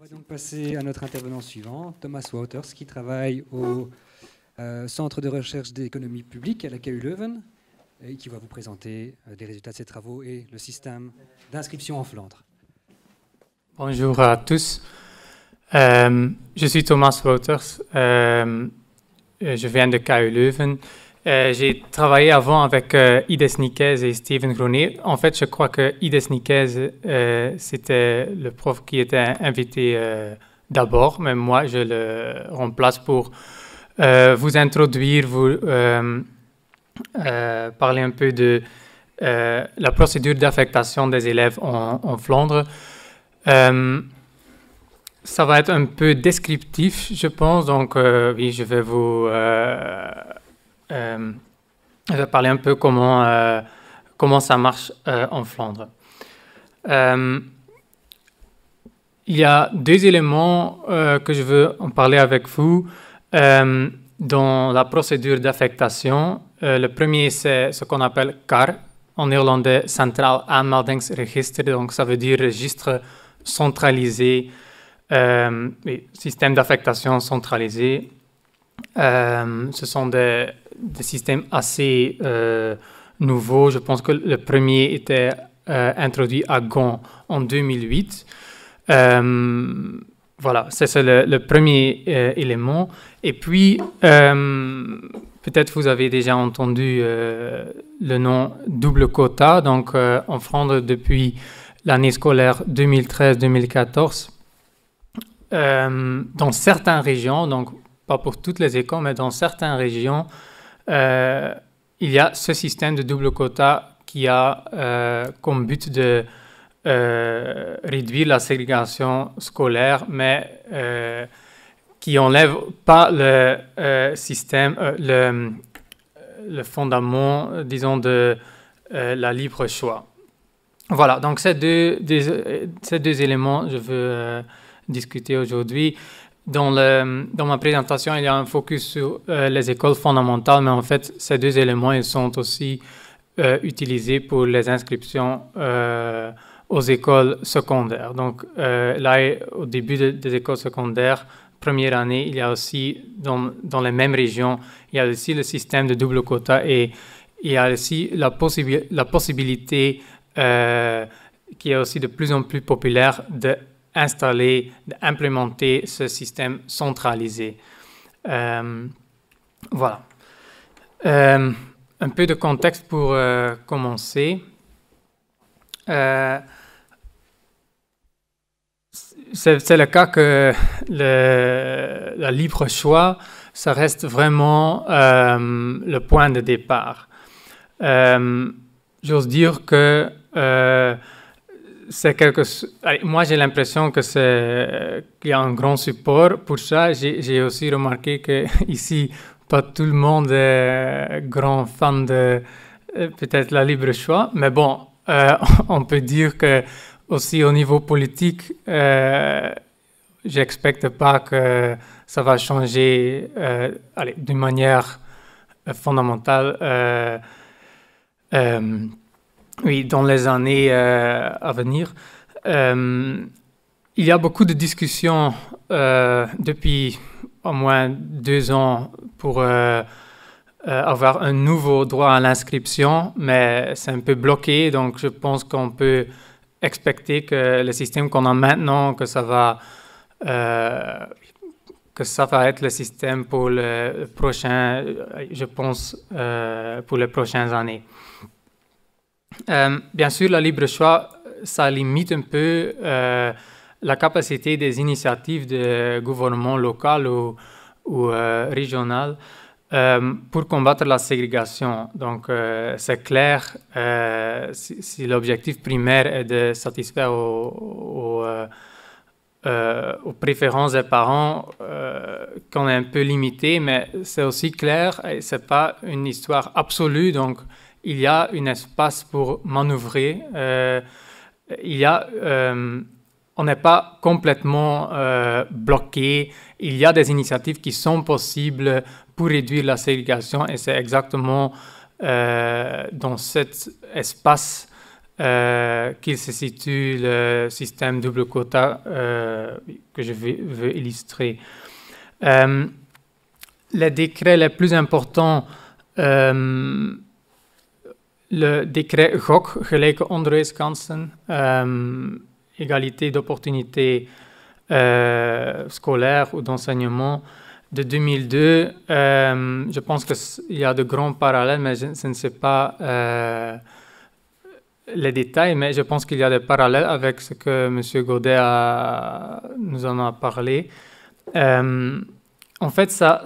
On va donc passer à notre intervenant suivant, Thomas Wouters, qui travaille au Centre de recherche d'économie publique à la KU Leuven et qui va vous présenter les résultats de ses travaux et le système d'inscription en Flandre. Bonjour à tous. Je suis Thomas Wouters. Je viens de KU Leuven. J'ai travaillé avant avec Ides Nicaise et Steven Gronet. En fait, je crois que Ides Nicaise, c'était le prof qui était invité d'abord, mais moi, je le remplace pour vous introduire, vous parler un peu de la procédure d'affectation des élèves en Flandre. Ça va être un peu descriptif, je pense, donc oui, je vais vous... je vais parler un peu comment ça marche en Flandre. Il y a deux éléments que je veux en parler avec vous dans la procédure d'affectation. Le premier, c'est ce qu'on appelle CAR, en néerlandais Centraal Aanmeldingsregister, donc ça veut dire registre centralisé, système d'affectation centralisé. Ce sont des systèmes assez nouveaux. Je pense que le premier était introduit à Gand en 2008. Voilà, c'est le premier élément. Et puis, peut-être vous avez déjà entendu le nom double quota. Donc, en Flandre, depuis l'année scolaire 2013-2014, dans certaines régions, donc pas pour toutes les écoles, mais dans certaines régions, il y a ce système de double quota qui a comme but de réduire la ségrégation scolaire, mais qui n'enlève pas le système, le fondament, disons, de la libre choix. Voilà, donc ces deux éléments, je veux discuter aujourd'hui. Dans ma présentation, il y a un focus sur les écoles fondamentales, mais en fait, ces deux éléments, ils sont aussi utilisés pour les inscriptions aux écoles secondaires. Donc là, au début des écoles secondaires, première année, il y a aussi, dans les mêmes régions, il y a aussi le système de double quota et il y a aussi la possibilité qui est aussi de plus en plus populaire d'implémenter ce système centralisé. Voilà. Un peu de contexte pour commencer. C'est le cas que la libre choix, ça reste vraiment le point de départ. J'ose dire que moi, j'ai l'impression qu'il y a un grand support pour ça. J'ai aussi remarqué qu'ici, pas tout le monde est grand fan de peut-être la libre choix. Mais bon, on peut dire que aussi au niveau politique, j'expecte pas que ça va changer d'une manière fondamentale. Oui, dans les années à venir. Il y a beaucoup de discussions depuis au moins 2 ans pour avoir un nouveau droit à l'inscription, mais c'est un peu bloqué, donc je pense qu'on peut expecter que le système qu'on a maintenant, que ça va être le système pour le prochain, je pense, pour les prochaines années. Bien sûr, la libre choix, ça limite un peu la capacité des initiatives de gouvernement local ou régional pour combattre la ségrégation. Donc, c'est clair, si l'objectif primaire est de satisfaire aux préférences des parents, qu'on est un peu limité, mais c'est aussi clair, et c'est pas une histoire absolue, donc il y a un espace pour manœuvrer. On n'est pas complètement bloqué. Il y a des initiatives qui sont possibles pour réduire la ségrégation et c'est exactement dans cet espace qu'il se situe le système double quota que je veux illustrer. Les décrets les plus importants, le décret GOK, gelijke onderwijskansen, égalité d'opportunités scolaires ou d'enseignement, de 2002. Je pense qu'il y a de grands parallèles, mais je ne sais pas les détails, mais je pense qu'il y a des parallèles avec ce que M. Godet nous en a parlé. En fait, ça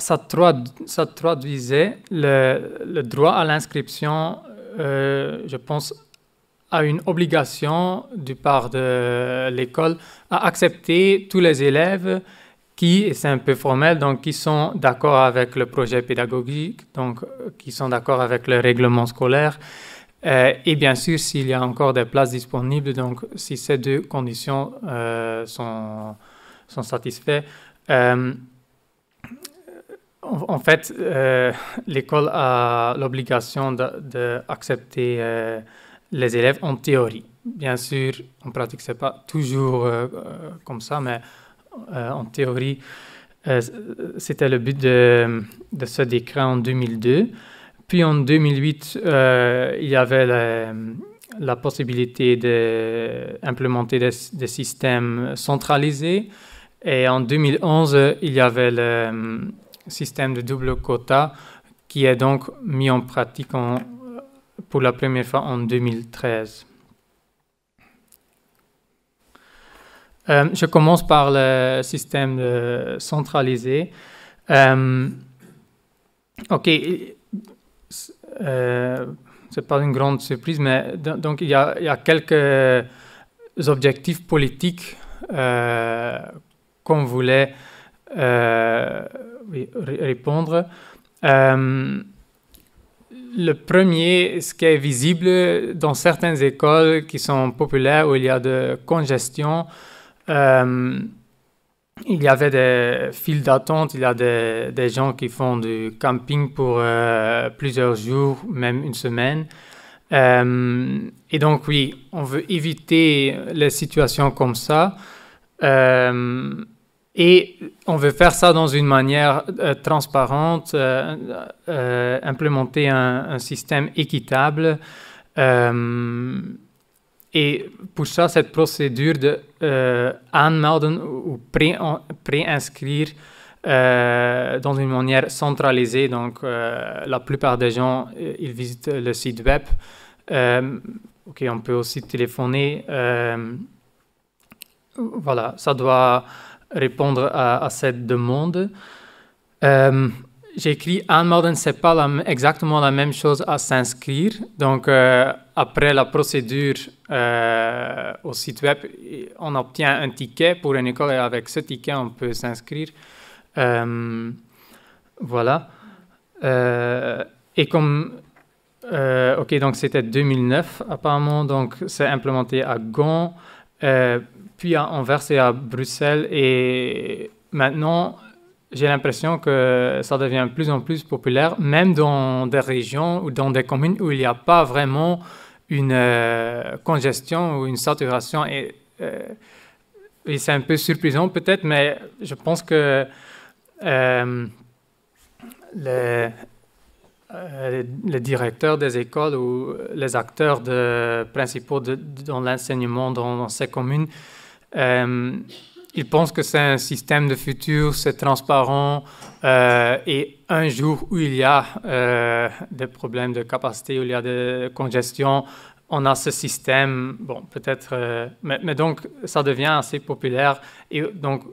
traduisait le droit à l'inscription, je pense, à une obligation du part de l'école à accepter tous les élèves qui, et c'est un peu formel, donc qui sont d'accord avec le projet pédagogique, donc qui sont d'accord avec le règlement scolaire, et bien sûr s'il y a encore des places disponibles, donc si ces deux conditions sont satisfaites. En fait, l'école a l'obligation d'accepter les élèves en théorie. Bien sûr, en pratique, ce n'est pas toujours comme ça, mais en théorie, c'était le but de ce décret en 2002. Puis en 2008, il y avait la possibilité d'implémenter des systèmes centralisés. Et en 2011, il y avait le système de double quota qui est donc mis en pratique pour la première fois en 2013. Je commence par le système centralisé. OK, c'est pas une grande surprise, mais donc il y a quelques objectifs politiques qu'on voulait répondre. Le premier, ce qui est visible dans certaines écoles qui sont populaires où il y a de congestion, il y avait des files d'attente, il y a des gens qui font du camping pour plusieurs jours, même une semaine. Et donc oui, on veut éviter les situations comme ça. Et on veut faire ça dans une manière transparente, implémenter un système équitable. Et pour ça, cette procédure de aanmelden ou préinscrire dans une manière centralisée, donc la plupart des gens, ils visitent le site web. OK, on peut aussi téléphoner. Voilà, ça doit répondre à cette demande. J'ai écrit aanmelden, c'est pas exactement la même chose à s'inscrire. Donc, après la procédure au site web, on obtient un ticket pour une école et avec ce ticket, on peut s'inscrire. Voilà. Et comme... OK, donc c'était 2009 apparemment, donc c'est implémenté à Gand, puis à Anvers et à Bruxelles. Et maintenant... j'ai l'impression que ça devient de plus en plus populaire, même dans des régions ou dans des communes où il n'y a pas vraiment une congestion ou une saturation. Et c'est un peu surprenant peut-être, mais je pense que les directeurs des écoles ou les acteurs principaux dans l'enseignement dans ces communes, ils pensent que c'est un système de futur, c'est transparent, et un jour où il y a des problèmes de capacité, où il y a de congestion, on a ce système, bon, peut-être, mais donc ça devient assez populaire, et donc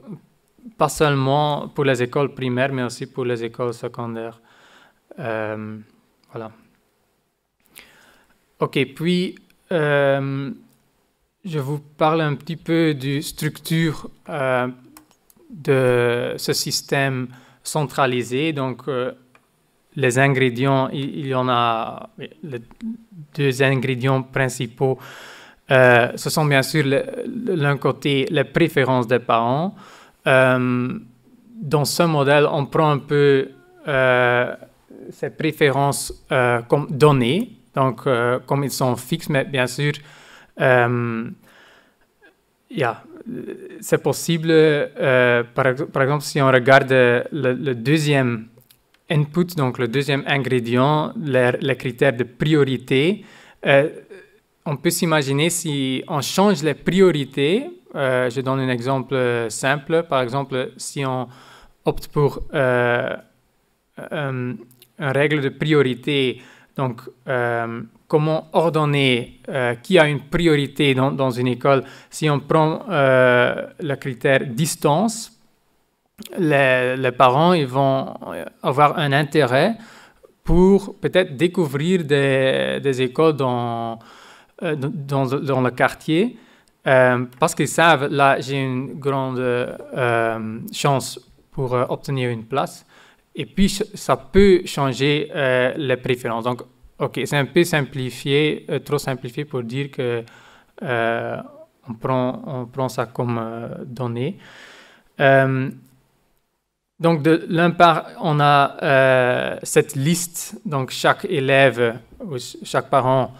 pas seulement pour les écoles primaires, mais aussi pour les écoles secondaires. Voilà. OK, puis... je vous parle un petit peu de structure de ce système centralisé. Donc, les ingrédients, il y en a les deux ingrédients principaux. Ce sont bien sûr, d'un côté, les préférences des parents. Dans ce modèle, on prend un peu ces préférences comme données, donc comme ils sont fixes, mais bien sûr, C'est possible, par exemple, si on regarde le deuxième input, donc le deuxième ingrédient, les critères de priorité, on peut s'imaginer si on change les priorités. Je donne un exemple simple. Par exemple, si on opte pour une règle de priorité, donc comment ordonner qui a une priorité dans une école. Si on prend le critère distance, les parents ils vont avoir un intérêt pour peut-être découvrir des écoles dans le quartier parce qu'ils savent, là, j'ai une grande chance pour obtenir une place. Et puis, ça peut changer les préférences. Donc, OK, c'est un peu simplifié, trop simplifié pour dire que on prend ça comme donnée. Donc, de l'un part, on a cette liste. Donc, chaque élève ou chaque parent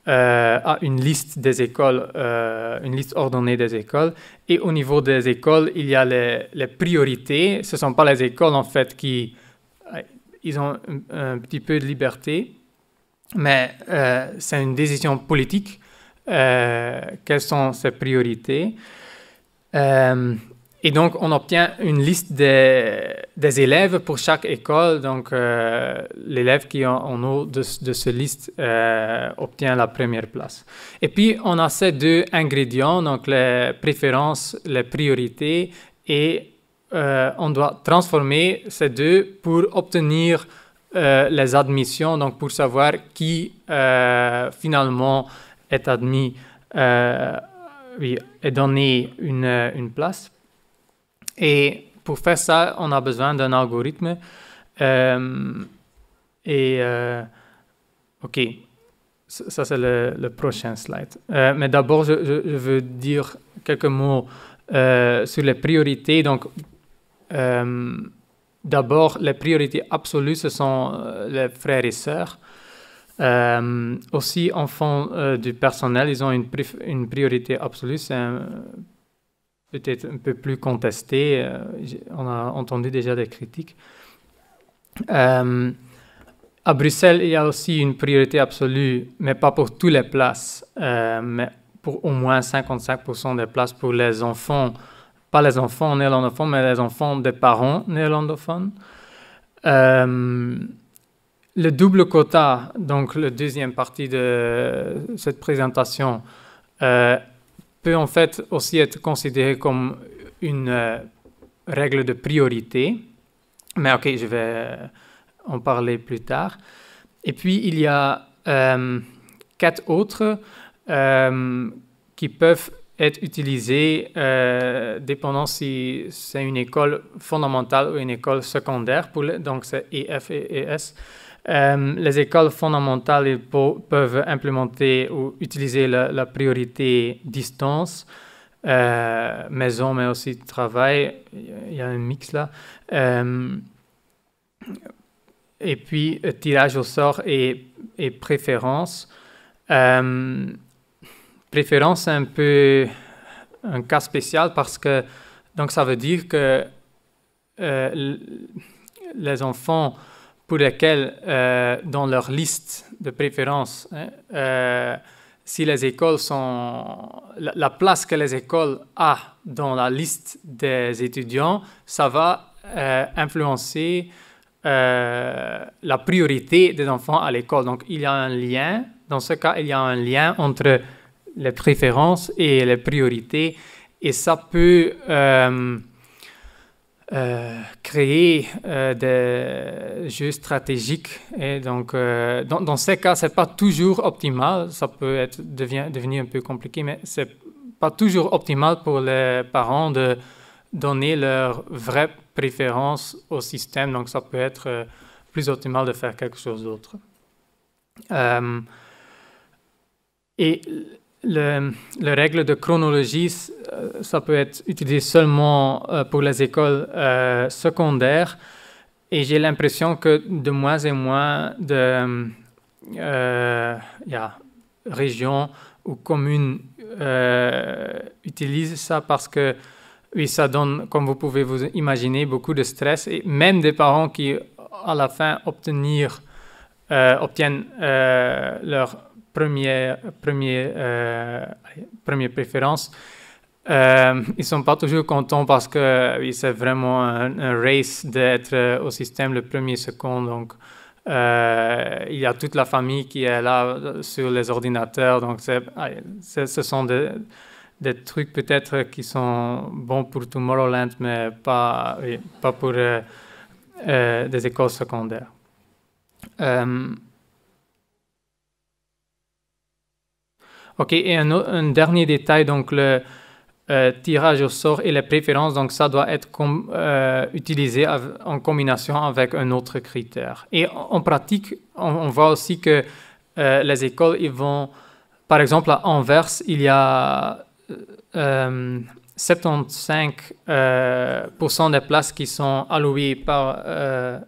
a une liste des écoles, une liste ordonnée des écoles. Et au niveau des écoles, il y a les priorités. Ce ne sont pas les écoles, en fait, ils ont un petit peu de liberté, mais c'est une décision politique. Quelles sont ces priorités? Et donc, on obtient une liste des élèves pour chaque école. Donc, l'élève qui est en haut de cette liste obtient la première place. Et puis, on a ces deux ingrédients, donc les préférences, les priorités, et on doit transformer ces deux pour obtenir les admissions, donc pour savoir qui finalement est admis, est donné une place. Et pour faire ça, on a besoin d'un algorithme. OK, ça c'est le prochain slide. Mais d'abord, je veux dire quelques mots sur les priorités. Donc, d'abord, les priorités absolues, ce sont les frères et sœurs. Aussi, enfants du personnel, ils ont une priorité absolue. C'est peut-être un peu plus contesté. On a entendu déjà des critiques. À Bruxelles, il y a aussi une priorité absolue, mais pas pour toutes les places, mais pour au moins 55% des places pour les enfants, pas les enfants néerlandophones, mais les enfants des parents néerlandophones. Le double quota, donc la deuxième partie de cette présentation, peut en fait aussi être considéré comme une règle de priorité. Mais OK, je vais en parler plus tard. Et puis, il y a 4 autres qui peuvent être utilisés dépendant si c'est une école fondamentale ou une école secondaire. Donc, c'est EF et ES. Les écoles fondamentales ils peuvent implémenter ou utiliser la priorité distance, maison, mais aussi travail. Il y a un mix là. Et puis, tirage au sort et préférence. Préférence, c'est un peu un cas spécial parce que donc ça veut dire que les enfants pour lesquels, dans leur liste de préférence, si les écoles sont... La place que les écoles ont dans la liste des étudiants, ça va influencer la priorité des enfants à l'école. Donc, il y a un lien. Dans ce cas, il y a un lien entre les préférences et les priorités. Et ça peut... créer des jeux stratégiques. Et donc, dans ces cas, ce n'est pas toujours optimal. Ça peut devenir un peu compliqué, mais ce n'est pas toujours optimal pour les parents de donner leur vraie préférence au système. Donc, ça peut être plus optimal de faire quelque chose d'autre. Et la règle de chronologie, ça peut être utilisé seulement pour les écoles secondaires. Et j'ai l'impression que de moins en moins de régions ou communes utilisent ça parce que oui, ça donne, comme vous pouvez vous imaginer, beaucoup de stress et même des parents qui, à la fin, obtiennent leur première préférence. Ils ne sont pas toujours contents parce que oui, c'est vraiment un race d'être au système le premier, second. Donc, il y a toute la famille qui est là sur les ordinateurs. Donc, ce sont des trucs peut-être qui sont bons pour Tomorrowland, mais pas pour des écoles secondaires. OK, et un dernier détail, donc le tirage au sort et les préférences, donc ça doit être utilisé en combinaison avec un autre critère. Et en pratique, on voit aussi que les écoles, ils vont, par exemple à Anvers, il y a 75% des places qui sont allouées par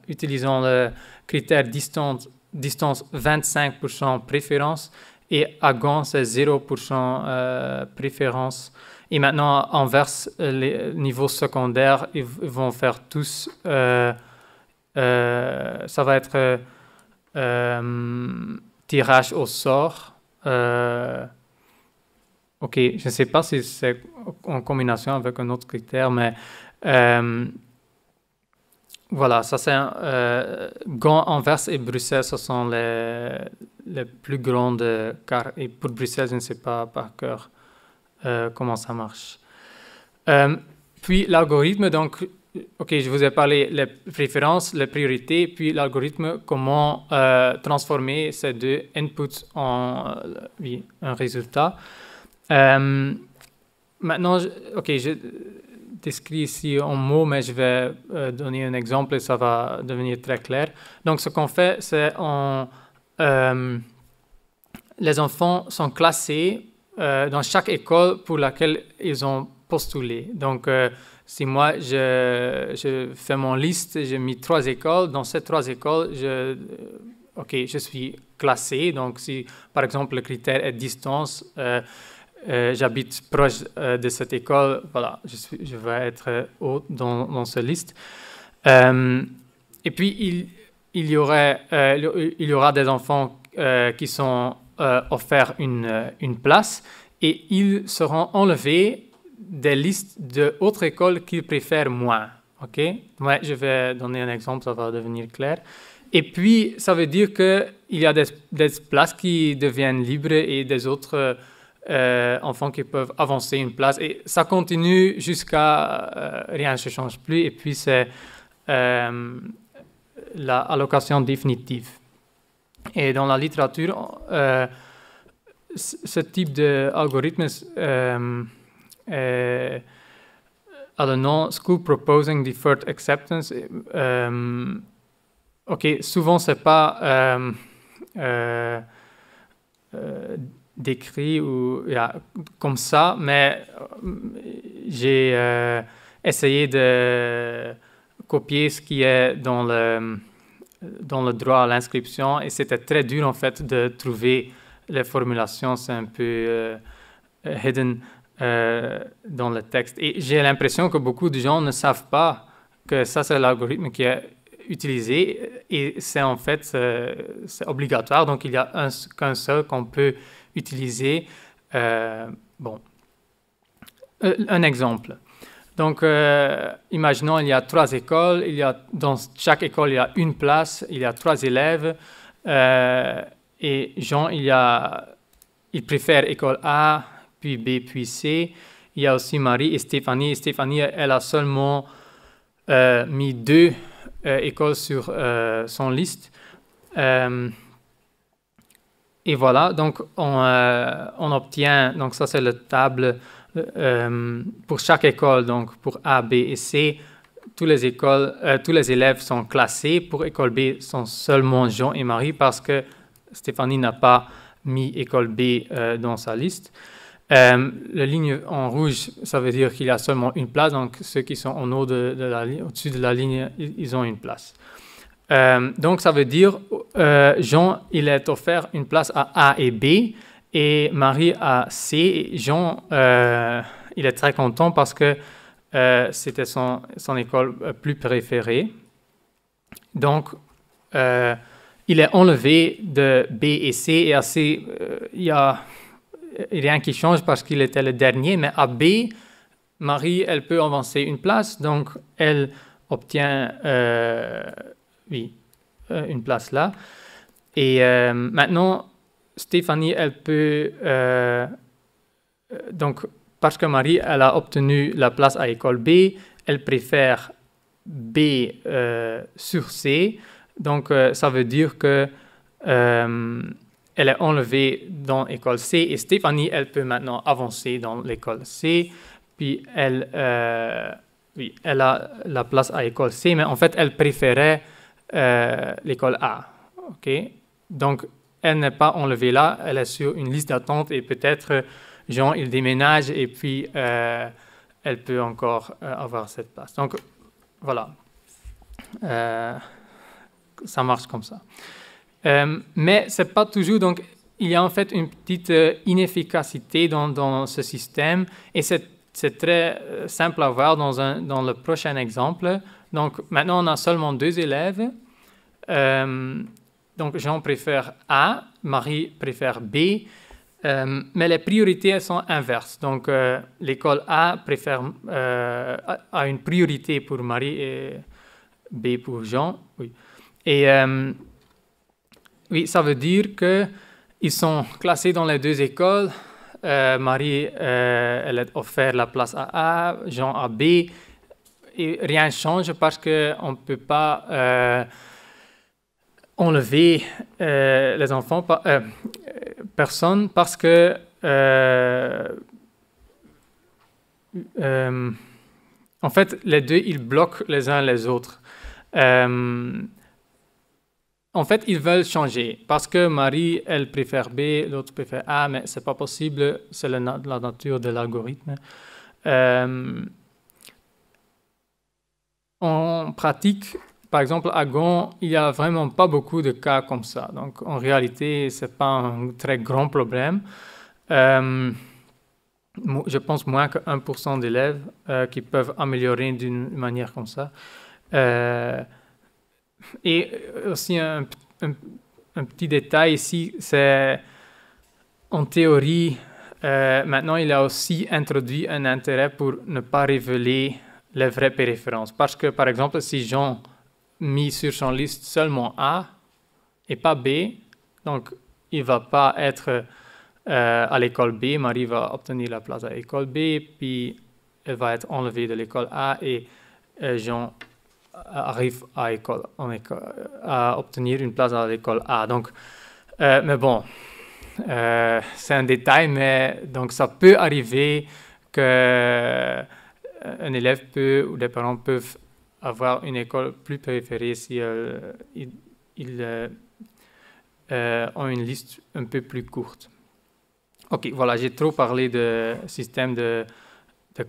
utilisant le critère distance 25% préférence, et à Gand, c'est 0% préférence. Et maintenant, à Anvers, les niveaux secondaires, ils vont faire tous... ça va être tirage au sort. OK, je ne sais pas si c'est en combinaison avec un autre critère, mais voilà, ça c'est Gand, Anvers et Bruxelles, ce sont les plus grandes car et pour Bruxelles, je ne sais pas par cœur comment ça marche. Puis l'algorithme, donc, OK, je vous ai parlé les préférences, les priorités, puis l'algorithme, comment transformer ces deux inputs en un résultat. Maintenant, je décris ici en mots, mais je vais donner un exemple et ça va devenir très clair. Donc, ce qu'on fait, c'est les enfants sont classés dans chaque école pour laquelle ils ont postulé. Donc, si moi, je fais mon liste, j'ai mis 3 écoles, dans ces 3 écoles, je suis classé. Donc, si, par exemple, le critère est distance, j'habite proche de cette école, voilà, je vais être haut dans cette liste. Et puis, il y aura des enfants qui sont offerts une place et ils seront enlevés des listes d'autres écoles qu'ils préfèrent moins. OK? Ouais, je vais donner un exemple, ça va devenir clair. Et puis, ça veut dire qu'il y a des places qui deviennent libres et des autres enfants qui peuvent avancer une place. Et ça continue jusqu'à rien ne se change plus. Et puis, c'est l'allocation définitive. Et dans la littérature, ce type d'algorithme a le nom School Proposing Deferred Acceptance. OK, souvent, ce n'est pas décrit ou comme ça, mais j'ai essayé de copier ce qui est dans le droit à l'inscription et c'était très dur en fait de trouver les formulations, c'est un peu hidden dans le texte. Et j'ai l'impression que beaucoup de gens ne savent pas que ça c'est l'algorithme qui est utilisé et c'est en fait c'est obligatoire, donc il n'y a qu'un seul qu'on peut utiliser. Un exemple. Donc, imaginons, il y a 3 écoles, dans chaque école, il y a une place, il y a 3 élèves, et Jean, il préfère école A, puis B, puis C. Il y a aussi Marie et Stéphanie. Et Stéphanie, elle a seulement mis 2 écoles sur son liste. Et voilà, donc on obtient, donc ça c'est la table pour chaque école, donc pour A, B et C, tous les élèves sont classés. Pour école B, sont seulement Jean et Marie parce que Stéphanie n'a pas mis école B dans sa liste. La ligne en rouge, ça veut dire qu'il y a seulement une place, donc ceux qui sont en haut de la ligne, au-dessus de la ligne, ils ont une place. Donc ça veut dire Jean, il est offert une place à A et B, et Marie a C. Et Jean, il est très content parce que c'était son école plus préférée. Donc, il est enlevé de B et C, et à C, il y a rien qui change parce qu'il était le dernier, mais à B, Marie, elle peut avancer une place, donc elle obtient une place là. Et maintenant, Stéphanie, elle peut... donc, parce que Marie, elle a obtenu la place à école B, elle préfère B sur C. Donc, ça veut dire que elle est enlevée dans l'école C, et Stéphanie, elle peut maintenant avancer dans l'école C. Puis, elle a la place à l'école C, mais en fait, elle préférait l'école A. OK? Donc, elle n'est pas enlevée là, elle est sur une liste d'attente, et peut-être, Jean, il déménage, et puis elle peut encore avoir cette place. Donc, voilà. Ça marche comme ça. Mais ce n'est pas toujours... Donc, il y a en fait une petite inefficacité dans ce système, et c'est très simple à voir dans le prochain exemple. Donc, maintenant, on a seulement 2 élèves. Donc, Jean préfère A, Marie préfère B, mais les priorités, elles sont inverses. Donc, l'école A a une priorité pour Marie et B pour Jean. Oui. Et oui, ça veut dire qu'ils sont classés dans les 2 écoles. Marie, elle a offert la place à A, Jean à B. Et rien ne change parce qu'on ne peut pas enlever les enfants, personne, parce que en fait, les 2, ils bloquent les uns les autres. En fait, ils veulent changer parce que Marie, elle préfère B, l'autre préfère A, mais ce n'est pas possible, c'est la nature de l'algorithme. En pratique, par exemple, à Go, il n'y a vraiment pas beaucoup de cas comme ça. Donc, en réalité, ce n'est pas un très grand problème. Je pense moins que 1% d'élèves qui peuvent améliorer d'une manière comme ça. Et aussi, un petit détail ici, c'est en théorie, maintenant, il a aussi introduit un intérêt pour ne pas révéler les vraies préférences. Parce que, par exemple, si Jean mis sur son liste seulement A et pas B, donc il ne va pas être à l'école B. Marie va obtenir la place à l'école B, puis elle va être enlevée de l'école A, et Jean arrive à obtenir une place à l'école A. Donc, mais bon, c'est un détail, mais donc ça peut arriver qu'un élève peut, ou des parents peuvent avoir une école plus préférée si ils ont une liste un peu plus courte. Ok, voilà, j'ai trop parlé de système de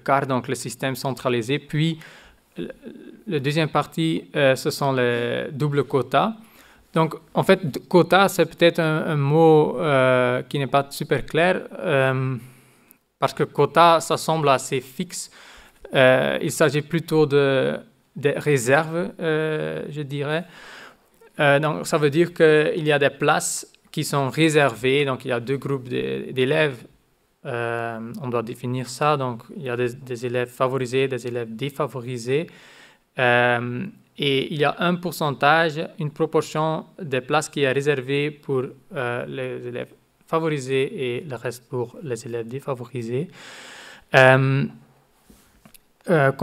cartes, donc le système centralisé. Puis, la deuxième partie, ce sont les doubles quotas. Donc, en fait, quota, c'est peut-être un mot qui n'est pas super clair, parce que quota, ça semble assez fixe. Il s'agit plutôt de réserves, je dirais. Donc, ça veut dire qu'il y a des places qui sont réservées. Donc, il y a 2 groupes d'élèves. On doit définir ça. Donc, il y a des élèves favorisés, des élèves défavorisés. Et il y a un pourcentage, une proportion des places qui est réservée pour les élèves favorisés et le reste pour les élèves défavorisés. Comme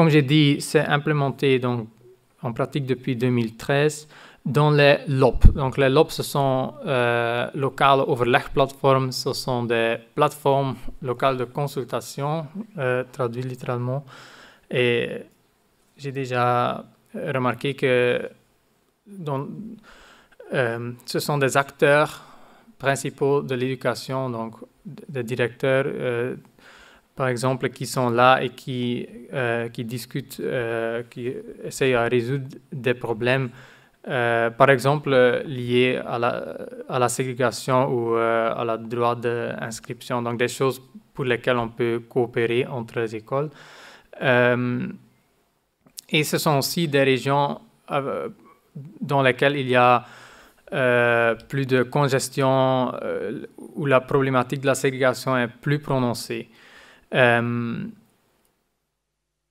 j'ai dit, c'est implémenté donc, en pratique depuis 2013 dans les LOP. Donc les LOP, ce sont locale overlegplatforms, ce sont des plateformes locales de consultation, traduit littéralement. Et j'ai déjà remarqué que ce sont des acteurs principaux de l'éducation, donc des directeurs, par exemple, qui sont là et qui discutent, qui essayent de résoudre des problèmes par exemple liées à la ségrégation ou à la droit d'inscription, donc des choses pour lesquelles on peut coopérer entre les écoles. Et ce sont aussi des régions dans lesquelles il y a plus de congestion, où la problématique de la ségrégation est plus prononcée.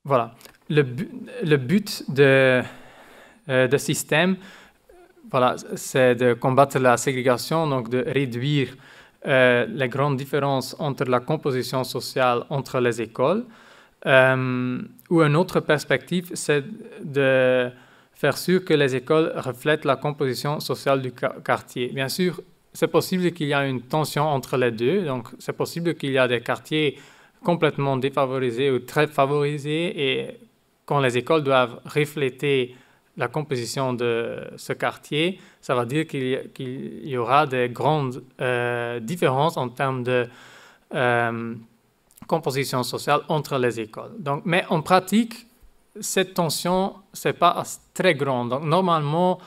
Voilà. Le but de système, voilà, c'est de combattre la ségrégation, donc de réduire les grandes différences entre la composition sociale entre les écoles. Ou une autre perspective, c'est de faire sûr que les écoles reflètent la composition sociale du quartier. Bien sûr, c'est possible qu'il y ait une tension entre les deux, donc c'est possible qu'il y ait des quartiers complètement défavorisés ou très favorisés, et quand les écoles doivent refléter la composition de ce quartier, ça va dire qu'il y aura des grandes différences en termes de composition sociale entre les écoles. Donc, mais en pratique, cette tension, c'est pas très grande. Donc, normalement,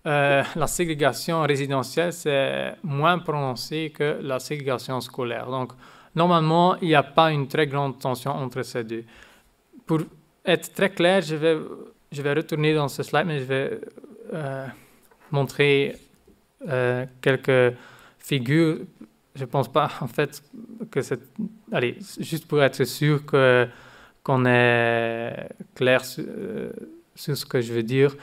la ségrégation résidentielle, c'est moins prononcé que la ségrégation scolaire. Donc, normalement, il n'y a pas une très grande tension entre ces deux. Pour être très clair, je vais retourner dans ce slide, mais je vais montrer quelques figures. Je ne pense pas, en fait, que c'est... Allez, juste pour être sûr qu'on est clair sur ce que je veux dire.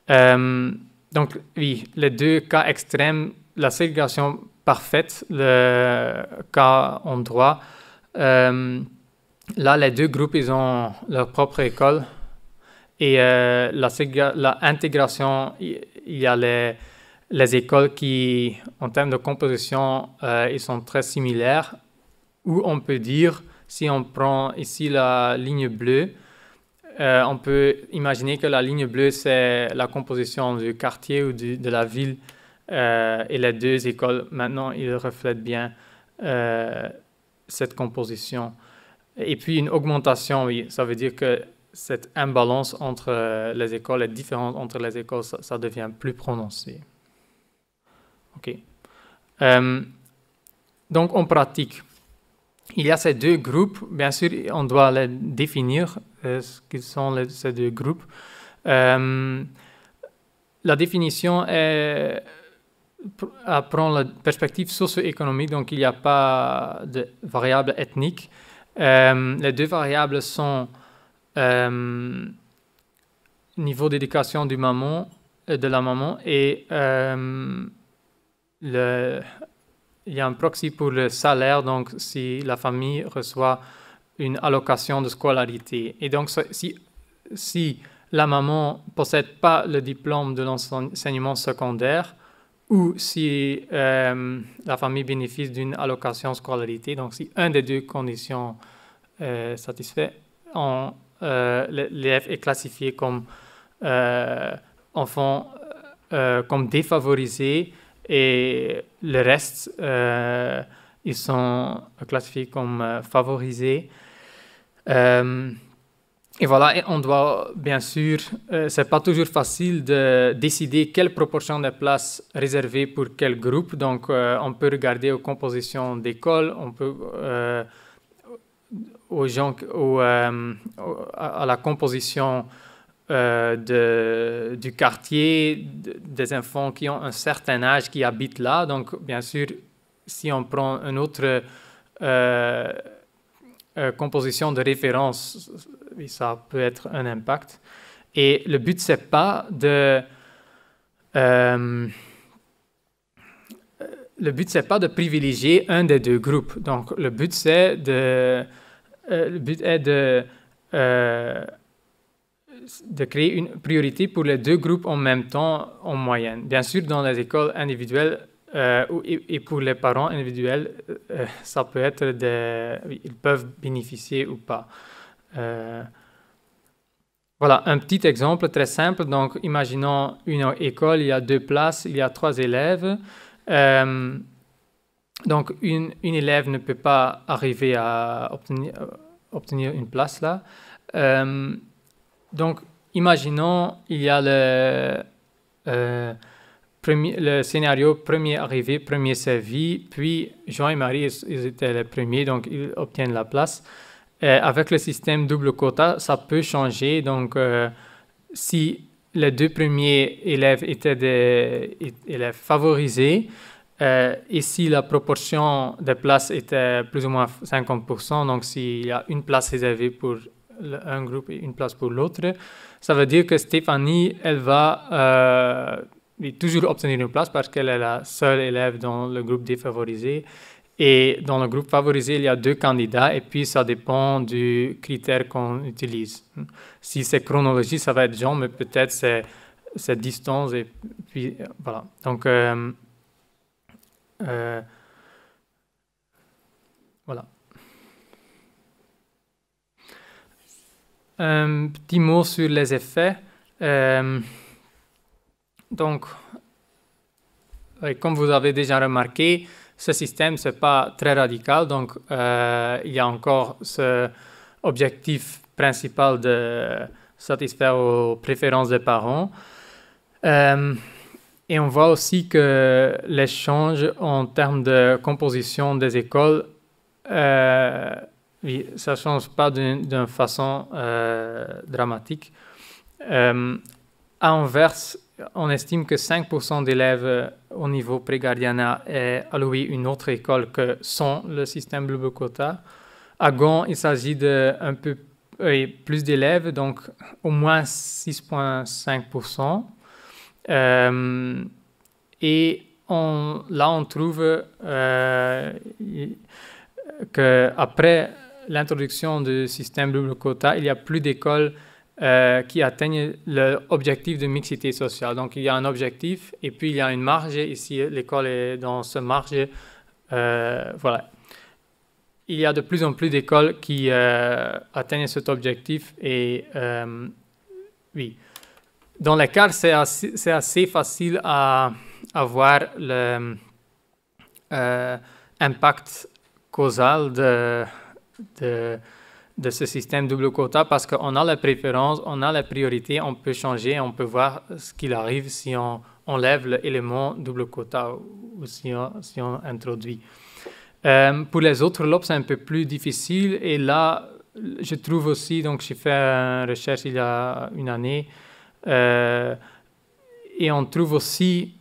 Donc, oui, les deux cas extrêmes, la ségrégation parfaite, le cas en droit. Là, les deux groupes, ils ont leur propre école. Et l'intégration, il y a les écoles qui, en termes de composition, ils sont très similaires. Ou on peut dire, si on prend ici la ligne bleue, on peut imaginer que la ligne bleue, c'est la composition du quartier ou de la ville. Et les deux écoles, maintenant, ils reflètent bien cette composition. Et puis une augmentation, oui, ça veut dire que cette imbalance entre les écoles, les différences entre les écoles, ça devient plus prononcé. OK. Donc, en pratique, il y a ces deux groupes. Bien sûr, on doit les définir, ce qu'ils sont ces deux groupes. La définition prend la perspective socio-économique, donc il n'y a pas de variables ethniques. Les deux variables sont niveau d'éducation de la maman et il y a un proxy pour le salaire, donc si la famille reçoit une allocation de scolarité. Et donc si la maman ne possède pas le diplôme de l'enseignement secondaire ou si la famille bénéficie d'une allocation scolarité, donc si une des deux conditions est satisfaite, l'élève est classifié comme enfant comme défavorisé et le reste, ils sont classifiés comme favorisés. Et voilà, et on doit, bien sûr, c'est pas toujours facile de décider quelle proportion de places réservées pour quel groupe. Donc, on peut regarder aux compositions d'écoles, on peut à la composition du quartier, des enfants qui ont un certain âge qui habitent là. Donc, bien sûr, si on prend une autre composition de référence, ça peut être un impact. Et le but, c'est pas de... le but, c'est pas de privilégier un des deux groupes. Donc, le but, c'est de créer une priorité pour les deux groupes en même temps, en moyenne. Bien sûr, dans les écoles individuelles et pour les parents individuels, ça peut être ils peuvent bénéficier ou pas. Voilà, un petit exemple très simple. Donc, imaginons une école, il y a 2 classes, il y a 3 élèves. Donc, une élève ne peut pas arriver à obtenir une place là. Donc, imaginons, il y a le scénario premier arrivé, premier servi, puis Jean et Marie, ils étaient les premiers, donc ils obtiennent la place. Avec le système double quota, ça peut changer. Donc, si les deux premiers élèves étaient des élèves favorisés, et si la proportion des places était plus ou moins 50%, donc s'il y a une place réservée pour un groupe et une place pour l'autre, ça veut dire que Stéphanie, elle va toujours obtenir une place parce qu'elle est la seule élève dans le groupe défavorisé. Et dans le groupe favorisé, il y a 2 candidats et puis ça dépend du critère qu'on utilise. Si c'est chronologie, ça va être Jean, mais peut-être c'est distance et puis voilà. Donc, voilà. Un petit mot sur les effets. Donc, comme vous avez déjà remarqué, ce système, ce n'est pas très radical. Donc, il y a encore ce objectif principal de satisfaire aux préférences des parents. Et on voit aussi que les changes en termes de composition des écoles, oui, ça ne change pas d'une façon dramatique. À Anvers, on estime que 5% d'élèves au niveau pré-gardiennat est alloué à une autre école que sans le système double quota. À Gand, il s'agit d'un peu plus d'élèves, donc au moins 6,5%. Et là, on trouve qu'après l'introduction du système double quota, il y a plus d'écoles qui atteignent l'objectif de mixité sociale. Donc, il y a un objectif et puis il y a une marge. Ici, l'école est dans ce marge. Voilà. Il y a de plus en plus d'écoles qui atteignent cet objectif. Et oui, dans les cas, c'est assez facile à voir l'impact causal de ce système double quota parce qu'on a les préférences, on a les priorités, on peut changer, on peut voir ce qu'il arrive si on enlève l'élément double quota ou si on introduit. Pour les autres lobes, c'est un peu plus difficile et là, je trouve aussi, donc j'ai fait une recherche il y a une année et on trouve aussi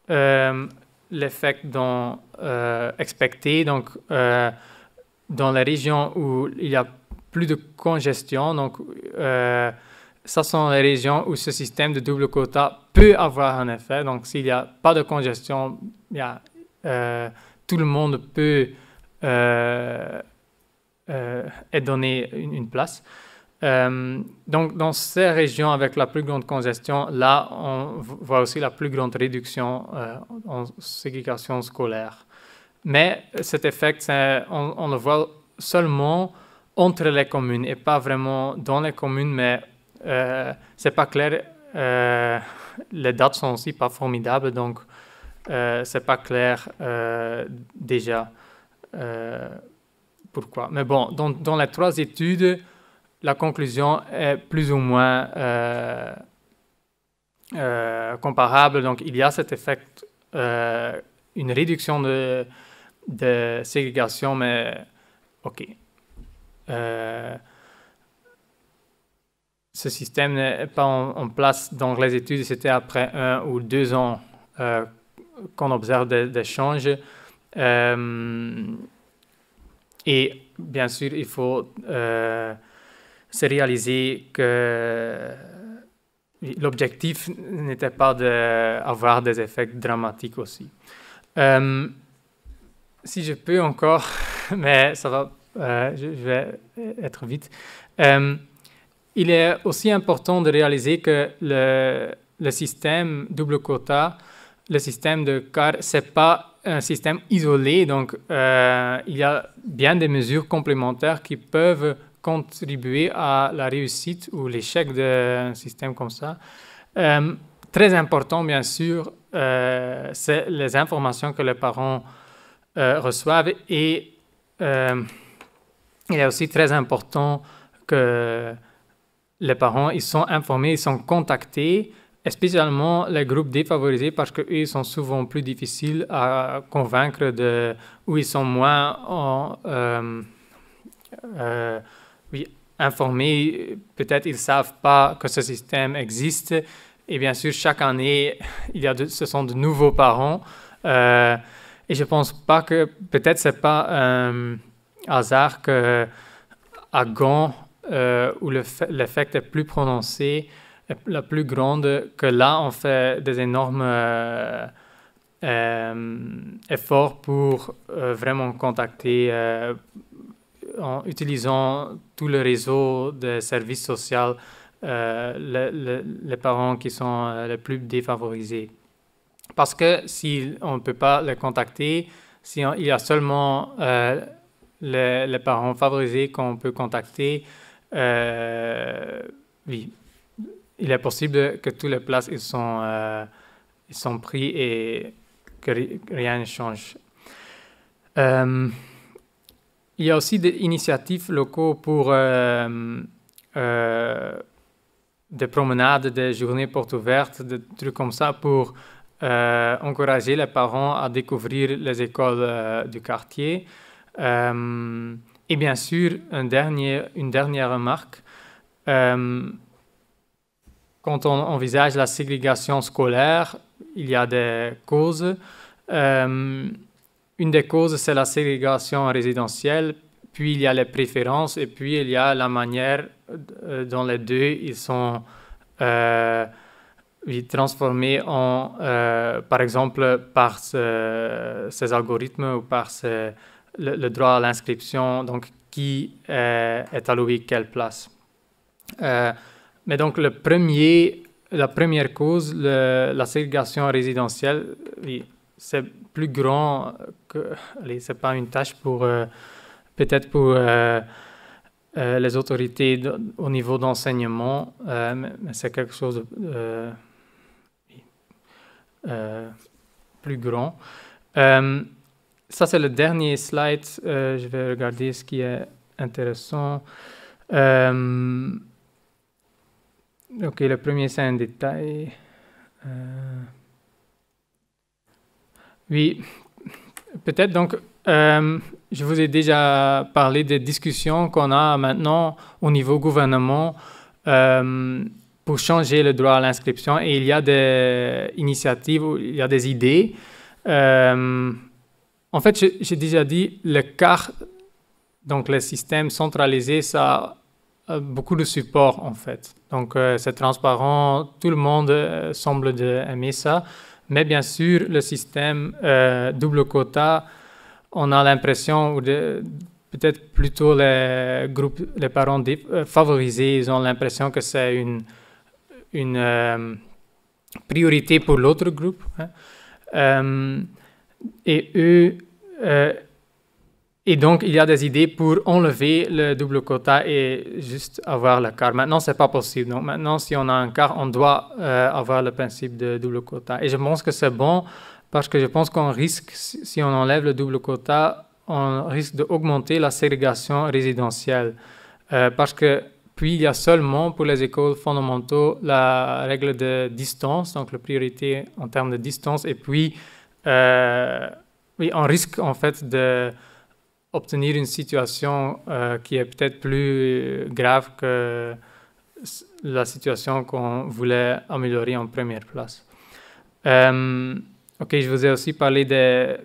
l'effet expecté, donc dans les régions où il y a plus de congestion, donc ça sont les régions où ce système de double quota peut avoir un effet. Donc s'il n'y a pas de congestion, tout le monde peut être donné une place. Donc dans ces régions avec la plus grande congestion, là on voit aussi la plus grande réduction en ségrégation scolaire. Mais cet effet, on le voit seulement entre les communes et pas vraiment dans les communes, mais c'est pas clair. Les dates sont aussi pas formidables, donc c'est pas clair déjà pourquoi. Mais bon, dans les 3 études, la conclusion est plus ou moins comparable. Donc il y a cet effet, une réduction de ségrégation, mais OK. Ce système n'est pas en place dans les études, c'était après 1 ou 2 ans qu'on observe des changes. Et bien sûr, il faut se réaliser que l'objectif n'était pas d'avoir des effets dramatiques aussi. Si je peux encore, mais ça va, je vais être vite. Il est aussi important de réaliser que le système double quota, le système de CAR, ce n'est pas un système isolé. Donc, il y a bien des mesures complémentaires qui peuvent contribuer à la réussite ou l'échec d'un système comme ça. Très important, bien sûr, c'est les informations que les parents reçoivent et il est aussi très important que les parents ils sont informés, ils sont contactés spécialement les groupes défavorisés parce qu'eux, ils sont souvent plus difficiles à convaincre où ils sont moins informés. Peut-être ils ne savent pas que ce système existe. Et bien sûr, chaque année, ce sont de nouveaux parents. Et je ne pense pas que... Peut-être ce n'est pas un hasard qu'à Gand, où l'effet est plus prononcé, la plus grande, que là, on fait des énormes efforts pour vraiment contacter, en utilisant tout le réseau de services sociaux, les parents qui sont les plus défavorisés. Parce que si on ne peut pas les contacter, il y a seulement les parents favorisés qu'on peut contacter, oui, il est possible que toutes les places ils sont pris et que rien ne change. Il y a aussi des initiatives locaux pour des promenades, des journées portes ouvertes, des trucs comme ça pour encourager les parents à découvrir les écoles du quartier. Et bien sûr, une dernière remarque. Quand on envisage la ségrégation scolaire, il y a des causes. Une des causes, c'est la ségrégation résidentielle, puis il y a les préférences, et puis il y a la manière dont les deux ils sont transformés en, par exemple, par ces algorithmes ou par le droit à l'inscription, donc qui est alloué quelle place. Mais donc la première cause, la ségrégation résidentielle, oui, c'est plus grand que... c'est pas une tâche peut-être pour les autorités au niveau d'enseignement, mais c'est quelque chose de plus grand. Ça, c'est le dernier slide. Je vais regarder ce qui est intéressant. Ok, le premier, c'est un détail. Oui, peut-être donc, je vous ai déjà parlé des discussions qu'on a maintenant au niveau gouvernement pour changer le droit à l'inscription, et il y a des initiatives, il y a des idées. En fait, j'ai déjà dit, le CAR, donc le système centralisé, ça a beaucoup de support en fait. Donc c'est transparent, tout le monde semble aimer ça. Mais bien sûr, le système double quota, on a l'impression, ou peut-être plutôt les parents favorisés, ils ont l'impression que c'est une priorité pour l'autre groupe. Hein. Et donc, il y a des idées pour enlever le double quota et juste avoir le quart. Maintenant, ce n'est pas possible. Donc, maintenant, si on a un quart, on doit avoir le principe de double quota. Et je pense que c'est bon parce que je pense qu'on risque, si on enlève le double quota, on risque d'augmenter la ségrégation résidentielle. Parce que, puis, il y a seulement pour les écoles fondamentales la règle de distance, donc la priorité en termes de distance. Et puis, oui, on risque en fait d'obtenir une situation qui est peut-être plus grave que la situation qu'on voulait améliorer en première place. Ok, je vous ai aussi parlé des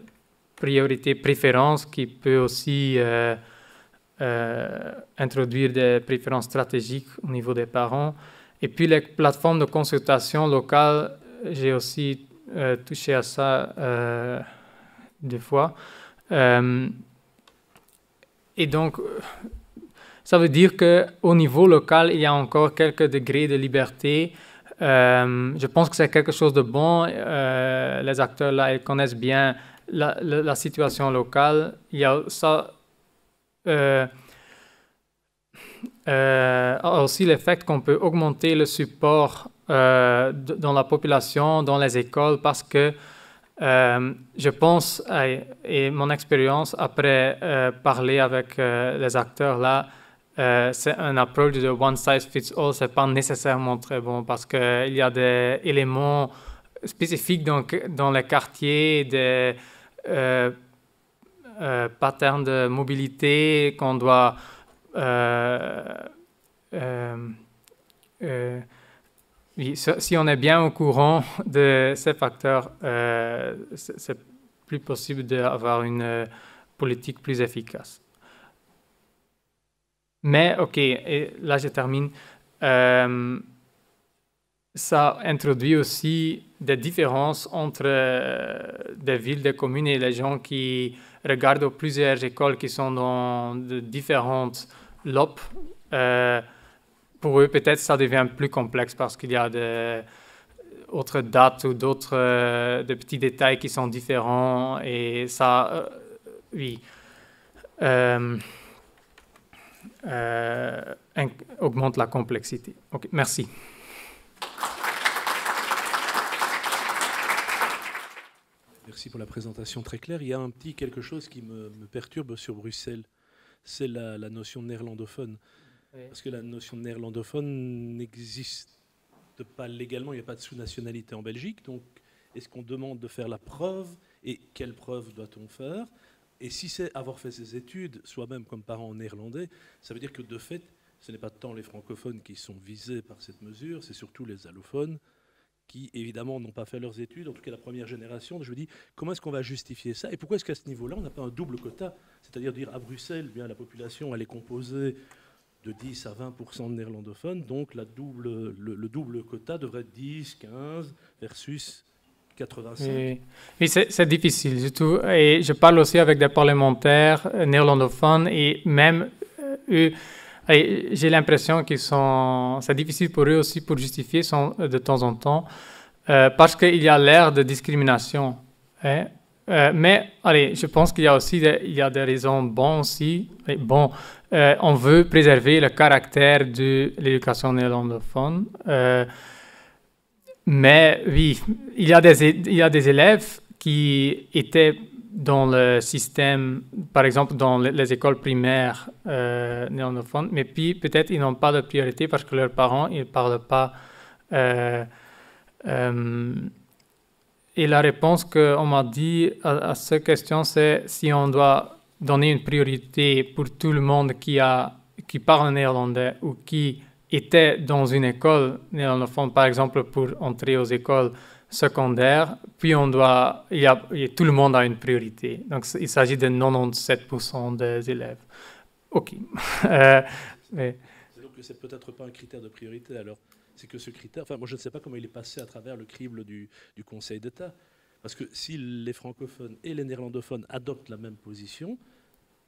priorités préférences qui peut aussi introduire des préférences stratégiques au niveau des parents. Et puis les plateformes de consultation locales, j'ai aussi touché à ça 2 fois. Et donc, ça veut dire qu'au niveau local, il y a encore quelques degrés de liberté. Je pense que c'est quelque chose de bon. Les acteurs là, ils connaissent bien la situation locale. Il y a ça aussi le fait qu'on peut augmenter le support dans la population, dans les écoles, parce que je pense, et mon expérience après parler avec les acteurs là, c'est un approche de one size fits all, c'est pas nécessairement très bon parce qu'il y a des éléments spécifiques dans les quartiers, des patterns de mobilité qu'on doit oui, si on est bien au courant de ces facteurs, c'est plus possible d'avoir une politique plus efficace. Mais, OK, et là je termine. Ça introduit aussi des différences entre des villes, des communes et les gens qui regardent plusieurs écoles qui sont dans de différentes lobes. Pour eux, peut-être ça devient plus complexe parce qu'il y a d'autres dates ou d'autres de petits détails qui sont différents et ça, oui, augmente la complexité. OK, merci. Merci pour la présentation très claire. Il y a un petit quelque chose qui me perturbe sur Bruxelles, c'est la notion de néerlandophone. Oui. Parce que la notion de néerlandophone n'existe pas légalement, il n'y a pas de sous-nationalité en Belgique. Donc, est-ce qu'on demande de faire la preuve et quelle preuve doit-on faire? Et si c'est avoir fait ses études, soi-même comme parent néerlandais, ça veut dire que de fait, ce n'est pas tant les francophones qui sont visés par cette mesure, c'est surtout les allophones qui, évidemment, n'ont pas fait leurs études, en tout cas la première génération. Je me dis, comment est-ce qu'on va justifier ça? Et pourquoi est-ce qu'à ce niveau-là, on n'a pas un double quota? C'est-à-dire dire, à Bruxelles, bien, la population, elle est composée de 10 à 20% de néerlandophones, donc le double quota devrait être 10, 15 versus 85. Oui, c'est difficile, surtout. Et je parle aussi avec des parlementaires néerlandophones et même eux, j'ai l'impression qu'ils sont. C'est difficile pour eux aussi pour justifier de temps en temps parce qu'il y a l'air de discrimination. Hein? Mais allez, je pense qu'il y a aussi il y a des raisons bonnes aussi. Bon, on veut préserver le caractère de l'éducation néerlandophone. Mais oui, il y a des élèves qui étaient dans le système, par exemple dans les écoles primaires néerlandophones, mais puis peut-être ils n'ont pas de priorité parce que leurs parents ils parlent pas. Et la réponse qu'on m'a dit à cette question, c'est si on doit donner une priorité pour tout le monde qui parle néerlandais ou qui était dans une école néerlandophone, par exemple pour entrer aux écoles secondaires, puis tout le monde a une priorité. Donc il s'agit de 97% des élèves. OK. Mais... Donc c'est peut-être pas un critère de priorité alors. C'est que ce critère, enfin moi je ne sais pas comment il est passé à travers le crible du Conseil d'État. Parce que si les francophones et les néerlandophones adoptent la même position,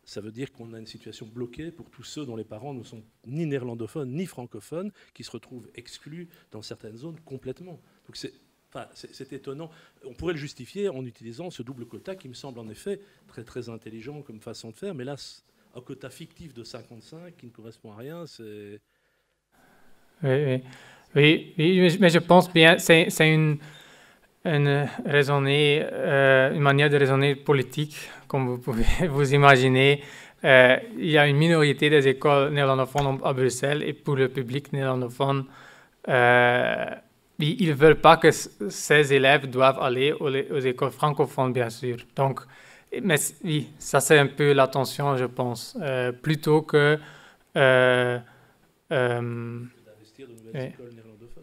ça veut dire qu'on a une situation bloquée pour tous ceux dont les parents ne sont ni néerlandophones ni francophones, qui se retrouvent exclus dans certaines zones complètement. Donc c'est étonnant. On pourrait le justifier en utilisant ce double quota qui me semble en effet très très intelligent comme façon de faire, mais là, un quota fictif de 55 qui ne correspond à rien, c'est... Oui, mais je pense bien, c'est une manière de raisonner politique, comme vous pouvez vous imaginer. Il y a une minorité des écoles néerlandophones à Bruxelles et pour le public néerlandophone, ils ne veulent pas que ces élèves doivent aller aux écoles francophones, bien sûr. Donc, mais oui, ça c'est un peu la tension, je pense, plutôt que...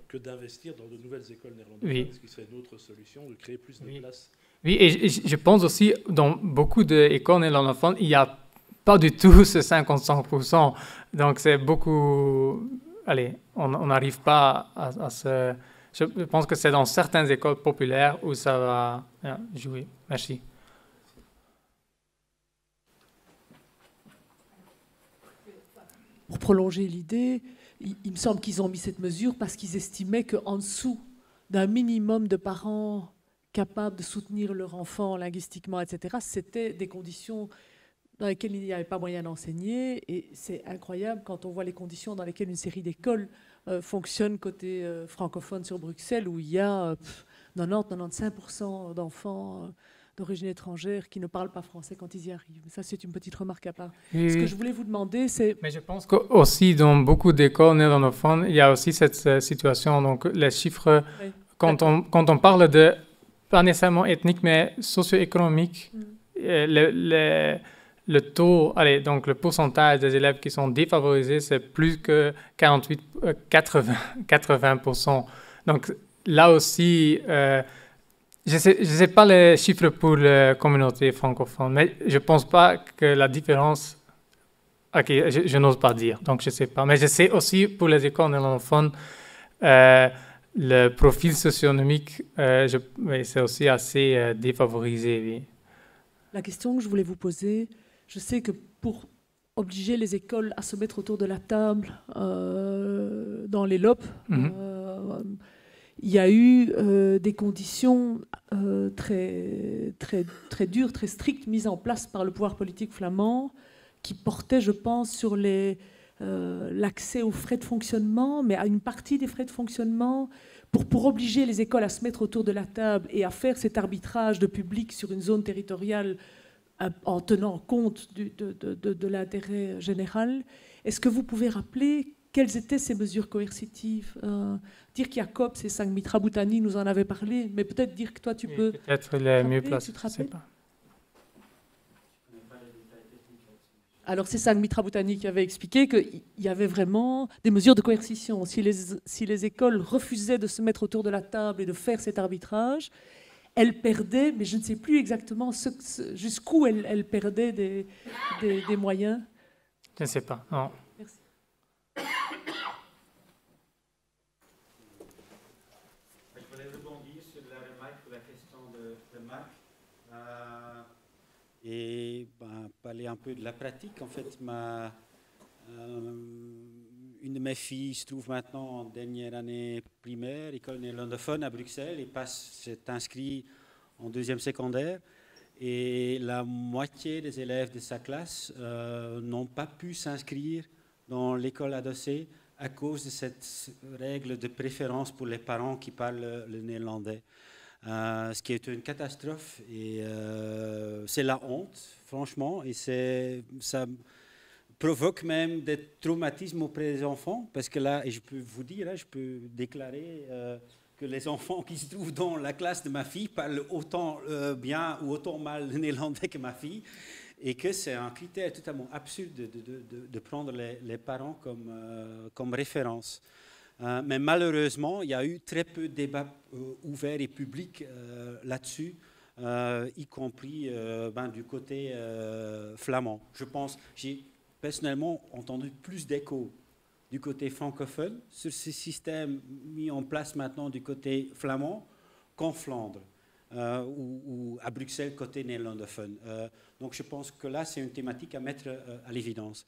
que d'investir dans de nouvelles écoles néerlandophones, ce qui serait une autre solution, de créer plus de places. Oui, et je pense aussi, dans beaucoup d'écoles néerlandophones, il n'y a pas du tout ce 55%. Donc, c'est beaucoup... Allez, on n'arrive pas à ce... Je pense que c'est dans certaines écoles populaires où ça va jouer. Merci. Pour prolonger l'idée, il me semble qu'ils ont mis cette mesure parce qu'ils estimaient qu'en dessous d'un minimum de parents capables de soutenir leur enfant linguistiquement, etc., c'était des conditions dans lesquelles il n'y avait pas moyen d'enseigner. Et c'est incroyable quand on voit les conditions dans lesquelles une série d'écoles fonctionne côté francophone sur Bruxelles, où il y a 90-95% d'enfants d'origine étrangère qui ne parlent pas français quand ils y arrivent. Ça, c'est une petite remarque à part. Oui, Ce que oui. je voulais vous demander, c'est... Mais je pense qu'aussi dans beaucoup d'écoles néerlandophones, il y a aussi cette situation. Donc les chiffres, Oui. quand on parle de, pas nécessairement ethnique, mais socio-économique, le taux, donc le pourcentage des élèves qui sont défavorisés, c'est plus que 80%. Donc là aussi, je sais pas les chiffres pour la communauté francophone, mais je pense pas que la différence... Ok, je n'ose pas dire, donc je sais pas. Mais je sais aussi pour les écoles néerlandophones, le profil socio-économique, c'est aussi assez défavorisé, oui. La question que je voulais vous poser, je sais que pour obliger les écoles à se mettre autour de la table dans les LOP, il y a eu des conditions très, très, très dures, très strictes, mises en place par le pouvoir politique flamand, qui portaient, je pense, sur l'accès aux frais de fonctionnement, mais à une partie des frais de fonctionnement, pour obliger les écoles à se mettre autour de la table et à faire cet arbitrage de public sur une zone territoriale en tenant compte de l'intérêt général. Est-ce que vous pouvez rappeler quelles étaient ces mesures coercitives? Dire qu'il y a COPS et Sankt-Mitra Boutani nous en avait parlé, mais peut-être dire que toi tu peux... Peut-être les mieux rappeler, placés, tu te je ne sais rappelles? pas. Alors c'est Sankt-Mitra Boutani qui avait expliqué qu'il y avait vraiment des mesures de coercition. Si les écoles refusaient de se mettre autour de la table et de faire cet arbitrage, elles perdaient, mais je ne sais plus exactement jusqu'où elles perdaient des moyens. Je ne sais pas, non. Merci. Je voulais rebondir sur la remarque ou la question de Marc. Et parler un peu de la pratique. En fait, une de mes filles se trouve maintenant en dernière année primaire, école néerlandophone à Bruxelles, et s'est inscrite en deuxième secondaire. Et la moitié des élèves de sa classe n'ont pas pu s'inscrire dans l'école adossée à cause de cette règle de préférence pour les parents qui parlent le néerlandais. Ce qui est une catastrophe et c'est la honte, franchement, et ça provoque même des traumatismes auprès des enfants, parce que là, et je peux vous dire, je peux déclarer que les enfants qui se trouvent dans la classe de ma fille parlent autant bien ou autant mal le néerlandais que ma fille, et que c'est un critère totalement absurde de prendre les parents comme référence. Mais malheureusement, il y a eu très peu de débats ouverts et publics là-dessus, y compris du côté flamand. Je pense, j'ai personnellement entendu plus d'échos du côté francophone sur ce système mis en place maintenant du côté flamand qu'en Flandre ou à Bruxelles côté néerlandophone. Donc je pense que là, c'est une thématique à mettre à l'évidence.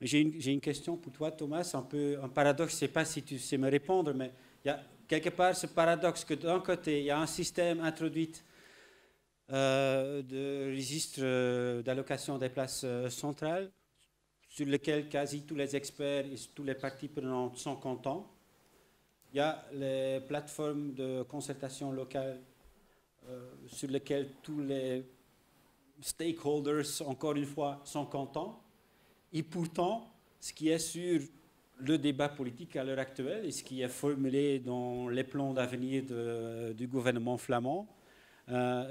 Mais j'ai une question pour toi, Thomas, un peu un paradoxe, je ne sais pas si tu sais me répondre, mais il y a quelque part ce paradoxe que d'un côté, il y a un système introduit de registre d'allocation des places centrales, sur lequel quasi tous les experts et tous les parties prenantes sont contents. Il y a les plateformes de concertation locale sur lesquelles tous les stakeholders, encore une fois, sont contents. Et pourtant, ce qui est sur le débat politique à l'heure actuelle et ce qui est formulé dans les plans d'avenir du gouvernement flamand,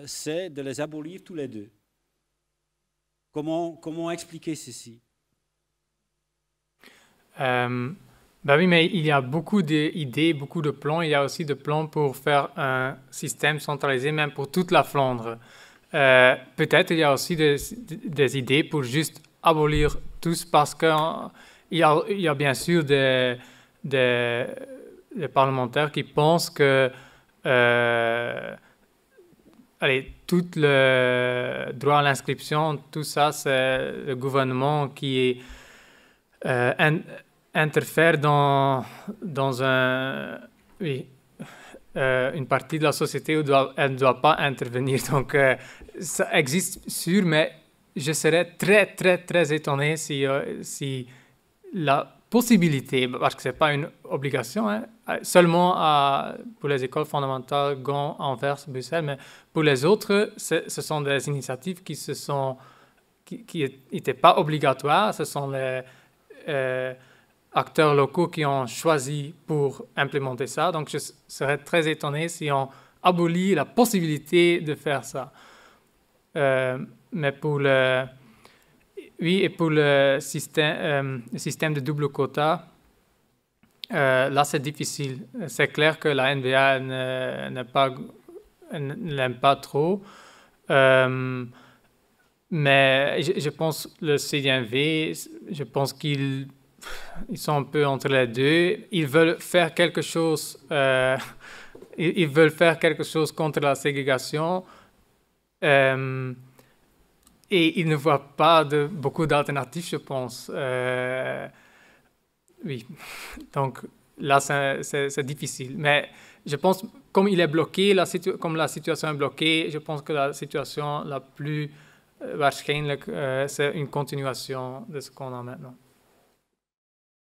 c'est de les abolir tous les deux. Comment expliquer ceci? Oui, mais il y a beaucoup d'idées, beaucoup de plans. Il y a aussi des plans pour faire un système centralisé, même pour toute la Flandre. Peut-être il y a aussi des idées pour juste abolir tous, parce qu'il y a bien sûr des parlementaires qui pensent que tout le droit à l'inscription, tout ça, c'est le gouvernement qui interfère dans une partie de la société où elle ne doit pas intervenir. Donc, ça existe sûr, mais je serais très, très, très étonné si la possibilité, parce que ce n'est pas une obligation, hein, seulement pour les écoles fondamentales, Gand, Anvers, Bruxelles, mais pour les autres, ce sont des initiatives qui n'étaient pas obligatoires. Ce sont les acteurs locaux qui ont choisi pour implémenter ça. Donc, je serais très étonné si on abolit la possibilité de faire ça. Mais pour le système de double quota, là, c'est difficile. C'est clair que la NBA ne l'aime pas trop. Mais je pense le CDMV, je pense qu'ils sont un peu entre les deux. Ils veulent faire quelque chose. Ils veulent faire quelque chose contre la ségrégation. Et ils ne voient pas beaucoup d'alternatives, je pense. Oui, donc là, c'est difficile. Mais je pense, comme il est bloqué, comme la situation est bloquée, je pense que la situation la plus waarschijnlijk, c'est une continuation de ce qu'on a maintenant.